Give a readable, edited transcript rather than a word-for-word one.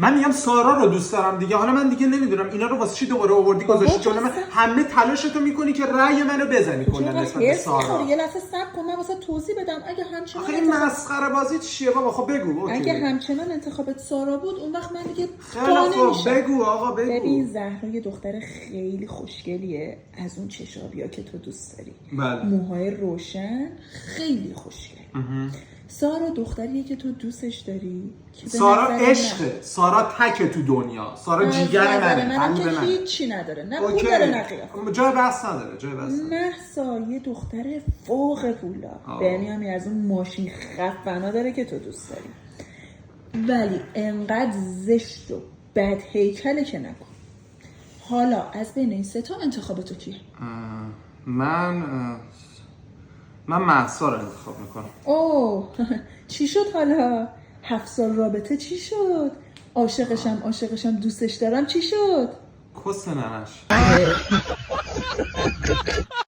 من میگم سارا رو دوست دارم دیگه. حالا من دیگه نمیدونم اینا رو واسه چی دوباره آوردی گذاشتی جلوی من. همه تلاشتو میکنی که رأی منو بزنی کلا نسبت به سارا. یه لحظه صبر کن، من واسه توضیح بدم. اگه همچنان آخه این مسخره بازی چیه بابا؟ خب بگو. اگه همچنان انتخابت سارا بود اون وقت من دیگه خیلی خوب بگو آقا بگو. ببین زهرا یه دختر خیلی خوشگلیه، از اون چشابیا که تو دوست داری. بله. موهای روشن، خیلی خوشگل. سارا دختریه که تو دوستش داری که سارا عشقه، سارا تکه تو دنیا، سارا جیگر منه، قلب من هیچی نداره، نه پول داره نه قیافه. جای بحث نداره. مهسا یه دختر فوق فولا، یعنی از اون ماشین خفنا داره که تو دوست داری، ولی انقدر زشت و بد هیکله که نکن. حالا از بین این سه تا انتخاب تو کیه؟ من مهسا رو انتخاب میکنم. اوه چی شد حالا؟ 7 سال رابطه چی شد؟ عاشقشم دوستش دارم چی شد؟ کس ننش.